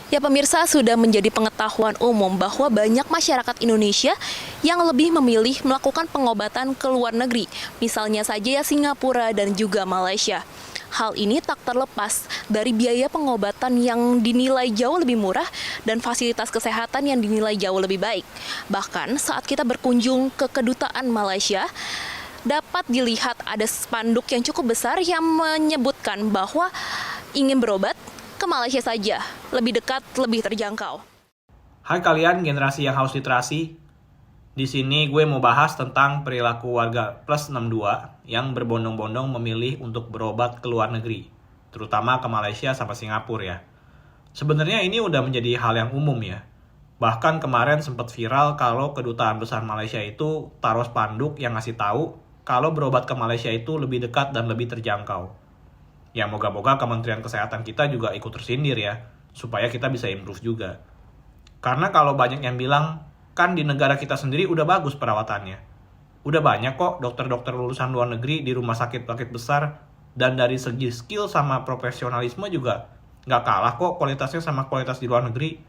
Ya pemirsa, sudah menjadi pengetahuan umum bahwa banyak masyarakat Indonesia yang lebih memilih melakukan pengobatan ke luar negeri, misalnya saja ya Singapura dan juga Malaysia. Hal ini tak terlepas dari biaya pengobatan yang dinilai jauh lebih murah dan fasilitas kesehatan yang dinilai jauh lebih baik. Bahkan saat kita berkunjung ke kedutaan Malaysia, dapat dilihat ada spanduk yang cukup besar yang menyebutkan bahwa ingin berobat ke Malaysia saja, lebih dekat, lebih terjangkau. Hai kalian generasi yang haus literasi. Di sini gue mau bahas tentang perilaku warga plus 62 yang berbondong-bondong memilih untuk berobat ke luar negeri, terutama ke Malaysia sama Singapura ya. Sebenarnya ini udah menjadi hal yang umum ya. Bahkan kemarin sempat viral kalau kedutaan besar Malaysia itu taruh spanduk yang ngasih tahu kalau berobat ke Malaysia itu lebih dekat dan lebih terjangkau. Ya moga-moga Kementerian Kesehatan kita juga ikut tersindir ya, supaya kita bisa improve juga. Karena kalau banyak yang bilang, kan di negara kita sendiri udah bagus perawatannya. Udah banyak kok dokter-dokter lulusan luar negeri di rumah sakit-sakit besar, dan dari segi skill sama profesionalisme juga nggak kalah kok kualitasnya sama kualitas di luar negeri.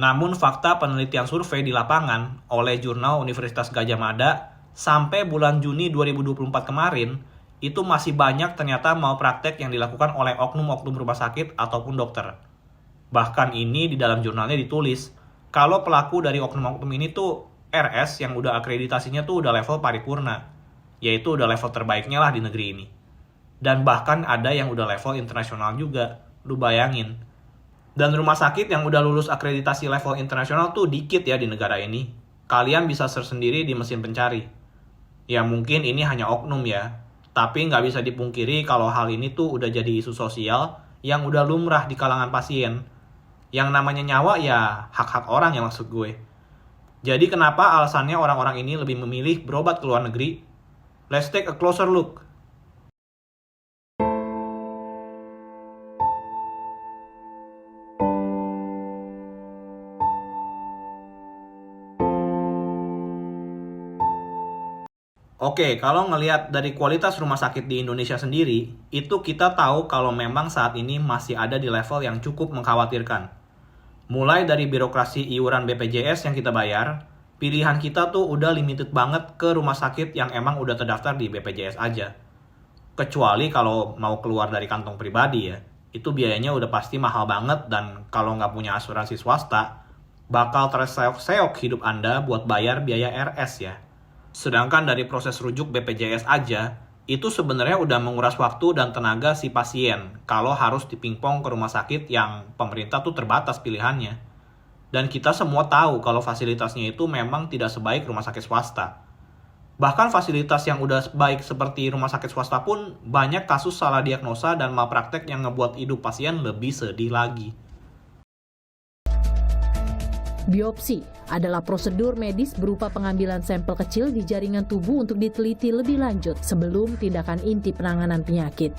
Namun fakta penelitian survei di lapangan oleh jurnal Universitas Gadjah Mada sampai bulan Juni 2024 kemarin, itu masih banyak ternyata malpraktek yang dilakukan oleh oknum-oknum rumah sakit ataupun dokter. Bahkan ini di dalam jurnalnya ditulis, kalau pelaku dari oknum-oknum ini tuh RS yang udah akreditasinya tuh udah level paripurna, yaitu udah level terbaiknya lah di negeri ini. Dan bahkan ada yang udah level internasional juga, lu bayangin. Dan rumah sakit yang udah lulus akreditasi level internasional tuh dikit ya di negara ini. Kalian bisa search sendiri di mesin pencari. Ya mungkin ini hanya oknum ya, tapi nggak bisa dipungkiri kalau hal ini tuh udah jadi isu sosial yang udah lumrah di kalangan pasien. Yang namanya nyawa ya hak-hak orang yang maksud gue. Jadi kenapa alasannya orang-orang ini lebih memilih berobat ke luar negeri? Let's take a closer look. Oke, kalau ngelihat dari kualitas rumah sakit di Indonesia sendiri, itu kita tahu kalau memang saat ini masih ada di level yang cukup mengkhawatirkan. Mulai dari birokrasi iuran BPJS yang kita bayar, pilihan kita tuh udah limited banget ke rumah sakit yang emang udah terdaftar di BPJS aja. Kecuali kalau mau keluar dari kantong pribadi ya, itu biayanya udah pasti mahal banget dan kalau nggak punya asuransi swasta, bakal terseok-seok hidup Anda buat bayar biaya RS ya. Sedangkan dari proses rujuk BPJS aja, itu sebenarnya udah menguras waktu dan tenaga si pasien kalau harus dipingpong ke rumah sakit yang pemerintah tuh terbatas pilihannya. Dan kita semua tahu kalau fasilitasnya itu memang tidak sebaik rumah sakit swasta. Bahkan fasilitas yang udah baik seperti rumah sakit swasta pun banyak kasus salah diagnosa dan malpraktek yang ngebuat hidup pasien lebih sedih lagi. Biopsi adalah prosedur medis berupa pengambilan sampel kecil di jaringan tubuh untuk diteliti lebih lanjut sebelum tindakan inti penanganan penyakit.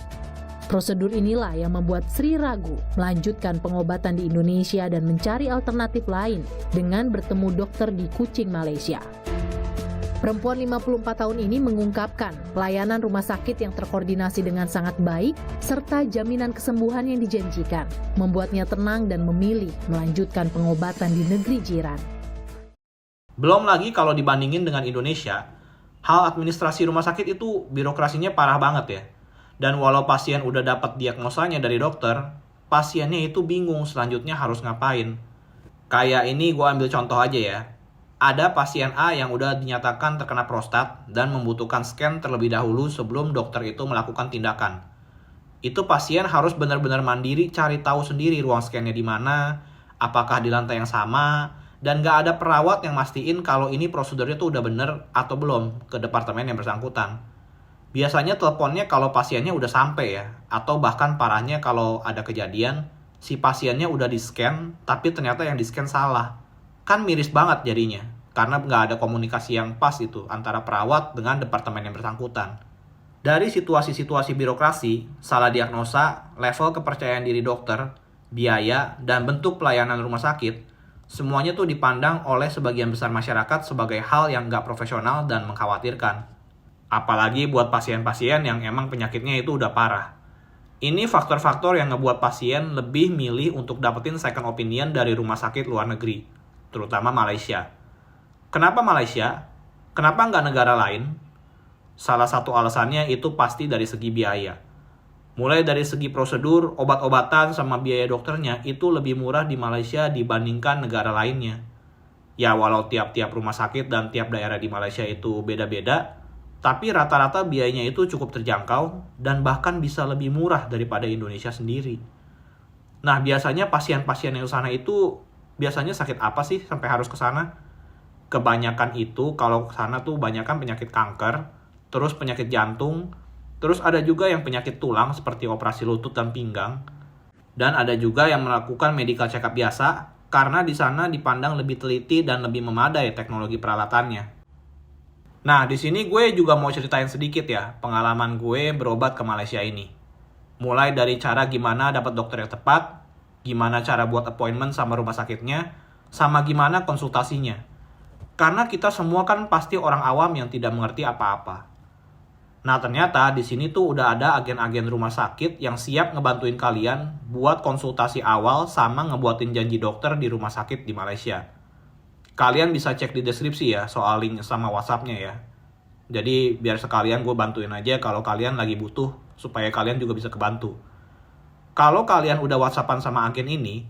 Prosedur inilah yang membuat Sri ragu melanjutkan pengobatan di Indonesia dan mencari alternatif lain dengan bertemu dokter di Kuching, Malaysia. Perempuan 54 tahun ini mengungkapkan pelayanan rumah sakit yang terkoordinasi dengan sangat baik serta jaminan kesembuhan yang dijanjikan membuatnya tenang dan memilih melanjutkan pengobatan di negeri jiran. Belum lagi kalau dibandingin dengan Indonesia, hal administrasi rumah sakit itu birokrasinya parah banget ya. Dan walau pasien udah dapat diagnosanya dari dokter, pasiennya itu bingung selanjutnya harus ngapain. Kayak ini gue ambil contoh aja ya. Ada pasien A yang udah dinyatakan terkena prostat dan membutuhkan scan terlebih dahulu sebelum dokter itu melakukan tindakan. Itu pasien harus benar-benar mandiri cari tahu sendiri ruang scan-nya di mana, apakah di lantai yang sama, dan gak ada perawat yang mastiin kalau ini prosedurnya tuh udah bener atau belum ke departemen yang bersangkutan. Biasanya teleponnya kalau pasiennya udah sampai ya, atau bahkan parahnya kalau ada kejadian, si pasiennya udah di-scan, tapi ternyata yang di-scan salah. Kan miris banget jadinya, karena nggak ada komunikasi yang pas itu antara perawat dengan departemen yang bersangkutan. Dari situasi-situasi birokrasi, salah diagnosa, level kepercayaan diri dokter, biaya, dan bentuk pelayanan rumah sakit, semuanya tuh dipandang oleh sebagian besar masyarakat sebagai hal yang nggak profesional dan mengkhawatirkan. Apalagi buat pasien-pasien yang emang penyakitnya itu udah parah. Ini faktor-faktor yang ngebuat pasien lebih milih untuk dapetin second opinion dari rumah sakit luar negeri, terutama Malaysia. Kenapa Malaysia? Kenapa nggak negara lain? Salah satu alasannya itu pasti dari segi biaya. Mulai dari segi prosedur, obat-obatan, sama biaya dokternya itu lebih murah di Malaysia dibandingkan negara lainnya. Ya walau tiap-tiap rumah sakit dan tiap daerah di Malaysia itu beda-beda, tapi rata-rata biayanya itu cukup terjangkau dan bahkan bisa lebih murah daripada Indonesia sendiri. Nah, biasanya pasien-pasien yang ke sana itu biasanya sakit apa sih sampai harus ke sana? Kebanyakan itu kalau ke sana tuh banyakan penyakit kanker, terus penyakit jantung, terus ada juga yang penyakit tulang seperti operasi lutut dan pinggang, dan ada juga yang melakukan medical check up biasa karena di sana dipandang lebih teliti dan lebih memadai teknologi peralatannya. Nah, di sini gue juga mau ceritain sedikit ya pengalaman gue berobat ke Malaysia ini. Mulai dari cara gimana dapat dokter yang tepat, gimana cara buat appointment sama rumah sakitnya, sama gimana konsultasinya. Karena kita semua kan pasti orang awam yang tidak mengerti apa-apa. Nah, ternyata di sini tuh udah ada agen-agen rumah sakit yang siap ngebantuin kalian buat konsultasi awal sama ngebuatin janji dokter di rumah sakit di Malaysia. Kalian bisa cek di deskripsi ya soal link sama WhatsApp-nya ya. Jadi biar sekalian gue bantuin aja kalau kalian lagi butuh supaya kalian juga bisa kebantu. Kalau kalian udah WhatsAppan sama agen ini,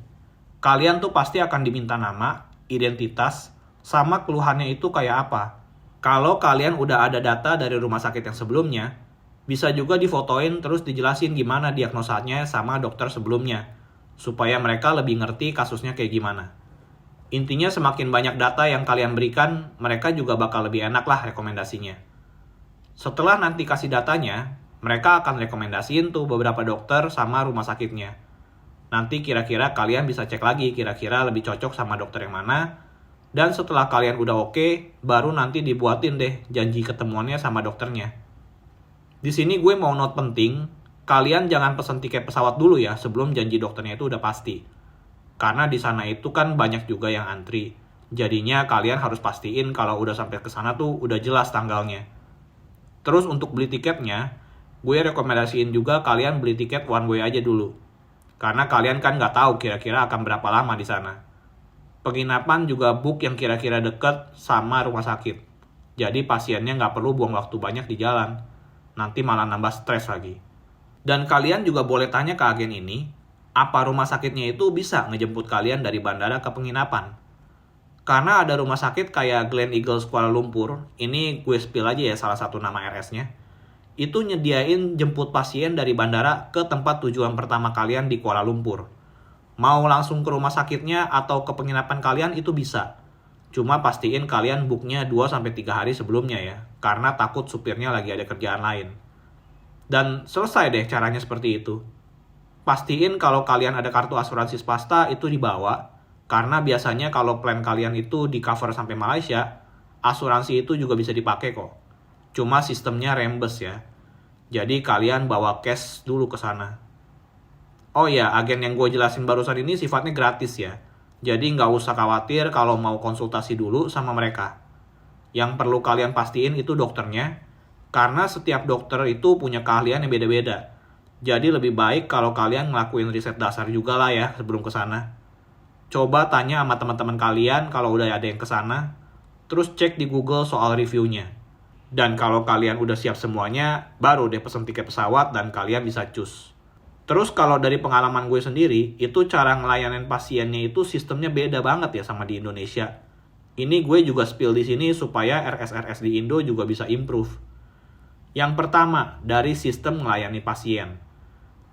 kalian tuh pasti akan diminta nama, identitas, sama keluhannya itu kayak apa. Kalau kalian udah ada data dari rumah sakit yang sebelumnya, bisa juga difotoin terus dijelasin gimana diagnosanya sama dokter sebelumnya, supaya mereka lebih ngerti kasusnya kayak gimana. Intinya semakin banyak data yang kalian berikan, mereka juga bakal lebih enak lah rekomendasinya. Setelah nanti kasih datanya, mereka akan rekomendasiin tuh beberapa dokter sama rumah sakitnya. Nanti kira-kira kalian bisa cek lagi kira-kira lebih cocok sama dokter yang mana. Dan setelah kalian udah oke, baru nanti dibuatin deh janji ketemuannya sama dokternya. Di sini gue mau note penting, kalian jangan pesen tiket pesawat dulu ya sebelum janji dokternya itu udah pasti. Karena di sana itu kan banyak juga yang antri. Jadinya kalian harus pastiin kalau udah sampai ke sana tuh udah jelas tanggalnya. Terus untuk beli tiketnya, gue rekomendasiin juga kalian beli tiket one way aja dulu. Karena kalian kan nggak tahu kira-kira akan berapa lama di sana. Penginapan juga book yang kira-kira deket sama rumah sakit. Jadi pasiennya nggak perlu buang waktu banyak di jalan. Nanti malah nambah stres lagi. Dan kalian juga boleh tanya ke agen ini, apa rumah sakitnya itu bisa ngejemput kalian dari bandara ke penginapan. Karena ada rumah sakit kayak Gleneagles Kuala Lumpur, ini gue spill aja ya salah satu nama RS-nya, itu nyediain jemput pasien dari bandara ke tempat tujuan pertama kalian di Kuala Lumpur. Mau langsung ke rumah sakitnya atau ke penginapan kalian itu bisa. Cuma pastiin kalian booknya 2-3 hari sebelumnya ya, karena takut supirnya lagi ada kerjaan lain. Dan selesai deh caranya seperti itu. Pastiin kalau kalian ada kartu asuransi swasta itu dibawa, karena biasanya kalau plan kalian itu di cover sampai Malaysia, asuransi itu juga bisa dipakai kok. Cuma sistemnya reimburse ya. Jadi kalian bawa cash dulu ke sana. Oh ya, agen yang gue jelasin barusan ini sifatnya gratis ya. Jadi nggak usah khawatir kalau mau konsultasi dulu sama mereka. Yang perlu kalian pastiin itu dokternya, karena setiap dokter itu punya keahlian yang beda-beda. Jadi lebih baik kalau kalian ngelakuin riset dasar juga lah ya sebelum ke sana. Coba tanya sama teman-teman kalian kalau udah ada yang ke sana, terus cek di Google soal reviewnya. Dan kalau kalian udah siap semuanya, baru deh pesen tiket pesawat dan kalian bisa cus. Terus kalau dari pengalaman gue sendiri, itu cara ngelayanin pasiennya itu sistemnya beda banget ya sama di Indonesia. Ini gue juga spill di sini supaya RS-RS di Indo juga bisa improve. Yang pertama, dari sistem melayani pasien.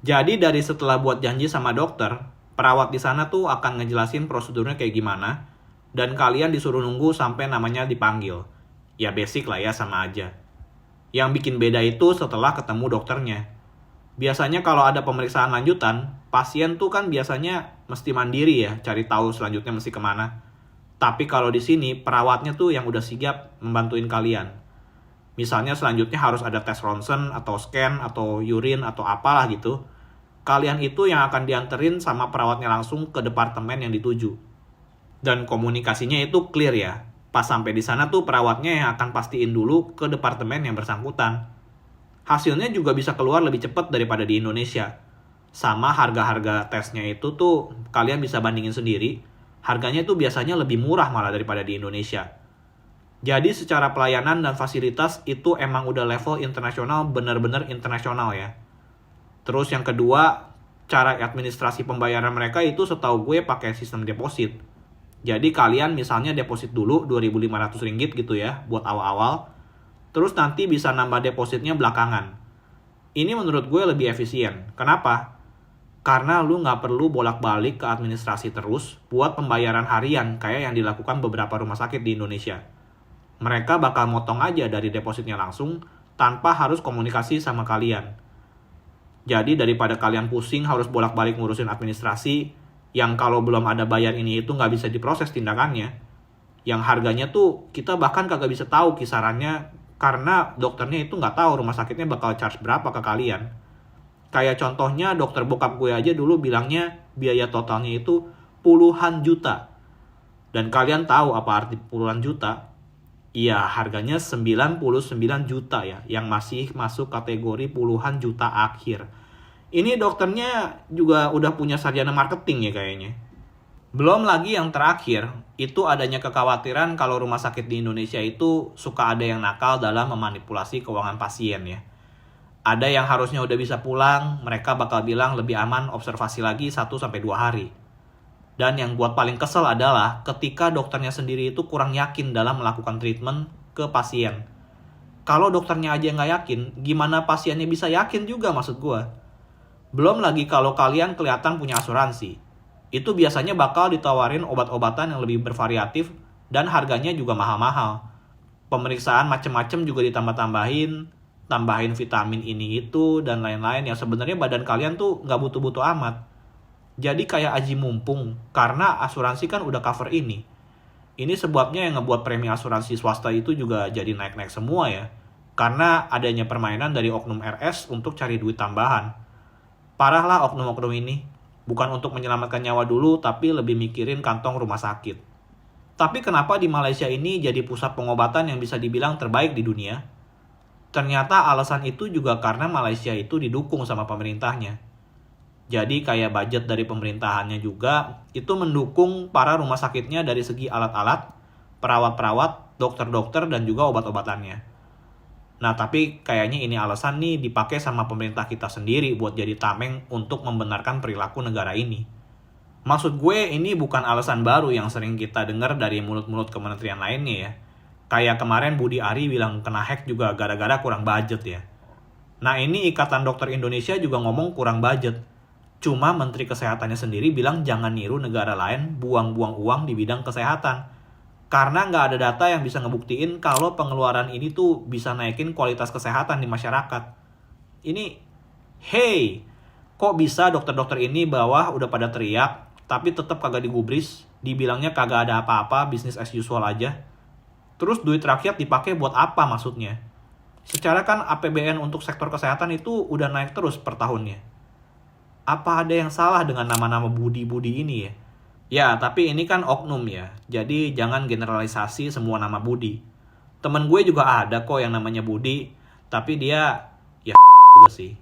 Jadi dari setelah buat janji sama dokter, perawat di sana tuh akan ngejelasin prosedurnya kayak gimana, dan kalian disuruh nunggu sampai namanya dipanggil. Ya basic lah ya, sama aja. Yang bikin beda itu setelah ketemu dokternya. Biasanya kalau ada pemeriksaan lanjutan, pasien tuh kan biasanya mesti mandiri ya, cari tahu selanjutnya mesti kemana. Tapi kalau di sini, perawatnya tuh yang udah sigap membantuin kalian. Misalnya selanjutnya harus ada tes ronsen, atau scan, atau urin, atau apalah gitu. Kalian itu yang akan dianterin sama perawatnya langsung ke departemen yang dituju. Dan komunikasinya itu clear ya. Pas sampai di sana tuh perawatnya yang akan pastiin dulu ke departemen yang bersangkutan. Hasilnya juga bisa keluar lebih cepat daripada di Indonesia. Sama harga-harga tesnya itu tuh kalian bisa bandingin sendiri. Harganya tuh biasanya lebih murah malah daripada di Indonesia. Jadi secara pelayanan dan fasilitas itu emang udah level internasional, bener-bener internasional ya. Terus yang kedua, cara administrasi pembayaran mereka itu setahu gue pakai sistem deposit. Jadi kalian misalnya deposit dulu Rp2.500 gitu ya buat awal-awal. Terus nanti bisa nambah depositnya belakangan. Ini menurut gue lebih efisien. Kenapa? Karena lu nggak perlu bolak-balik ke administrasi terus buat pembayaran harian kayak yang dilakukan beberapa rumah sakit di Indonesia. Mereka bakal motong aja dari depositnya langsung tanpa harus komunikasi sama kalian. Jadi daripada kalian pusing harus bolak-balik ngurusin administrasi, yang kalau belum ada bayar ini itu nggak bisa diproses tindakannya, yang harganya tuh kita bahkan kagak bisa tahu kisarannya karena dokternya itu nggak tahu rumah sakitnya bakal charge berapa ke kalian. Kayak contohnya dokter bokap gue aja dulu bilangnya biaya totalnya itu puluhan juta. Dan kalian tahu apa arti puluhan juta? Iya, harganya 99 juta ya, yang masih masuk kategori puluhan juta akhir. Ini dokternya juga udah punya sarjana marketing ya kayaknya. Belum lagi yang terakhir, itu adanya kekhawatiran kalau rumah sakit di Indonesia itu suka ada yang nakal dalam memanipulasi keuangan pasien ya. Ada yang harusnya udah bisa pulang, mereka bakal bilang lebih aman observasi lagi 1-2 hari. Dan yang buat paling kesel adalah ketika dokternya sendiri itu kurang yakin dalam melakukan treatment ke pasien. Kalau dokternya aja nggak yakin, gimana pasiennya bisa yakin juga maksud gue. Belum lagi kalau kalian kelihatan punya asuransi. Itu biasanya bakal ditawarin obat-obatan yang lebih bervariatif dan harganya juga mahal-mahal. Pemeriksaan macem-macem juga ditambah-tambahin, tambahin vitamin ini itu dan lain-lain yang sebenarnya badan kalian tuh nggak butuh-butuh amat. Jadi kayak aji mumpung karena asuransi kan udah cover ini. Ini sebabnya yang ngebuat premi asuransi swasta itu juga jadi naik-naik semua ya. Karena adanya permainan dari oknum RS untuk cari duit tambahan. Parahlah oknum-oknum ini. Bukan untuk menyelamatkan nyawa dulu, tapi lebih mikirin kantong rumah sakit. Tapi kenapa di Malaysia ini jadi pusat pengobatan yang bisa dibilang terbaik di dunia? Ternyata alasan itu juga karena Malaysia itu didukung sama pemerintahnya. Jadi kayak budget dari pemerintahannya juga, itu mendukung para rumah sakitnya dari segi alat-alat, perawat-perawat, dokter-dokter, dan juga obat-obatannya. Nah, tapi kayaknya ini alasan nih dipakai sama pemerintah kita sendiri buat jadi tameng untuk membenarkan perilaku negara ini. Maksud gue ini bukan alasan baru yang sering kita dengar dari mulut-mulut kementerian lainnya ya. Kayak kemarin Budi Ari bilang kena hack juga gara-gara kurang budget ya. Nah, ini Ikatan Dokter Indonesia juga ngomong kurang budget. Cuma Menteri Kesehatannya sendiri bilang jangan niru negara lain buang-buang uang di bidang kesehatan. Karena nggak ada data yang bisa ngebuktiin kalau pengeluaran ini tuh bisa naikin kualitas kesehatan di masyarakat. Ini, hey, kok bisa dokter-dokter ini bawah udah pada teriak, tapi tetap kagak digubris, dibilangnya kagak ada apa-apa, bisnis as usual aja. Terus duit rakyat dipakai buat apa maksudnya? Secara kan APBN untuk sektor kesehatan itu udah naik terus per tahunnya. Apa ada yang salah dengan nama-nama Budi-Budi ini ya? Ya, tapi ini kan oknum ya. Jadi jangan generalisasi semua nama Budi. Temen gue juga ada kok yang namanya Budi. Tapi dia ya juga sih.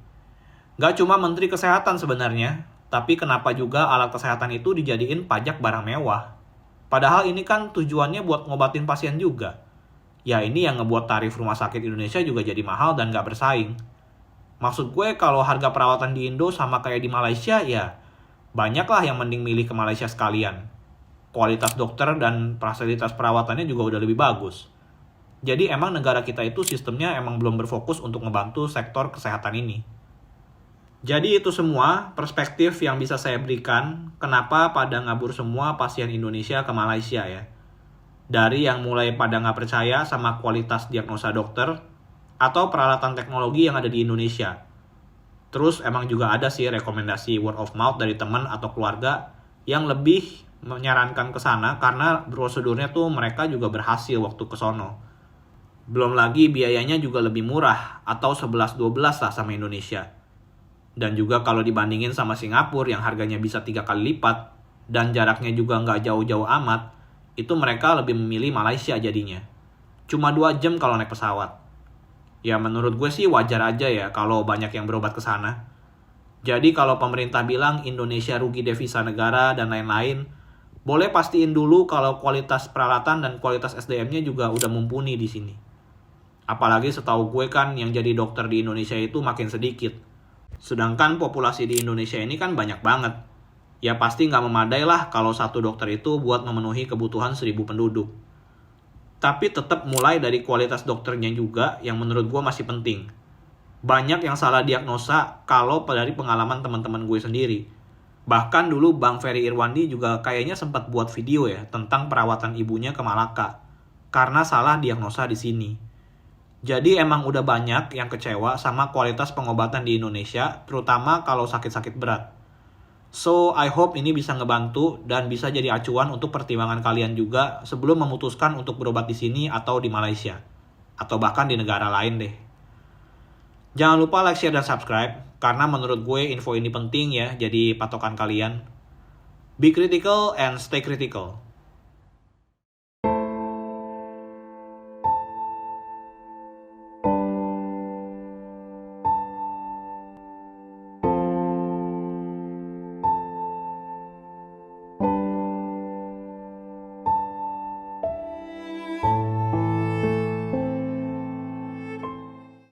Gak cuma Menteri Kesehatan sebenarnya. Tapi kenapa juga alat kesehatan itu dijadiin pajak barang mewah? Padahal ini kan tujuannya buat ngobatin pasien juga. Ya ini yang ngebuat tarif rumah sakit Indonesia juga jadi mahal dan gak bersaing. Maksud gue kalau harga perawatan di Indo sama kayak di Malaysia ya banyaklah yang mending milih ke Malaysia sekalian. Kualitas dokter dan fasilitas perawatannya juga udah lebih bagus. Jadi emang negara kita itu sistemnya emang belum berfokus untuk ngebantu sektor kesehatan ini. Jadi itu semua perspektif yang bisa saya berikan kenapa pada ngabur semua pasien Indonesia ke Malaysia ya. Dari yang mulai pada nggak percaya sama kualitas diagnosa dokter atau peralatan teknologi yang ada di Indonesia. Terus emang juga ada sih rekomendasi word of mouth dari teman atau keluarga yang lebih menyarankan ke sana karena prosedurnya tuh mereka juga berhasil waktu ke sono. Belum lagi biayanya juga lebih murah atau 11-12 lah sama Indonesia. Dan juga kalau dibandingin sama Singapura yang harganya bisa 3 kali lipat dan jaraknya juga nggak jauh-jauh amat, itu mereka lebih memilih Malaysia jadinya. Cuma 2 jam kalau naik pesawat. Ya menurut gue sih wajar aja ya kalau banyak yang berobat ke sana. Jadi kalau pemerintah bilang Indonesia rugi devisa negara dan lain-lain, boleh pastiin dulu kalau kualitas peralatan dan kualitas SDM-nya juga udah mumpuni di sini. Apalagi setahu gue kan yang jadi dokter di Indonesia itu makin sedikit. Sedangkan populasi di Indonesia ini kan banyak banget. Ya pasti nggak memadai lah kalau satu dokter itu buat memenuhi kebutuhan 1.000 penduduk. Tapi tetap mulai dari kualitas dokternya juga yang menurut gue masih penting. Banyak yang salah diagnosa kalau dari pengalaman teman-teman gue sendiri. Bahkan dulu Bang Ferry Irwandi juga kayaknya sempat buat video ya tentang perawatan ibunya ke Malaka. Karena salah diagnosa di sini. Jadi emang udah banyak yang kecewa sama kualitas pengobatan di Indonesia, terutama kalau sakit-sakit berat. So, I hope ini bisa ngebantu dan bisa jadi acuan untuk pertimbangan kalian juga sebelum memutuskan untuk berobat di sini atau di Malaysia. Atau bahkan di negara lain deh. Jangan lupa like, share, dan subscribe, karena menurut gue info ini penting ya, jadi patokan kalian. Be critical and stay critical.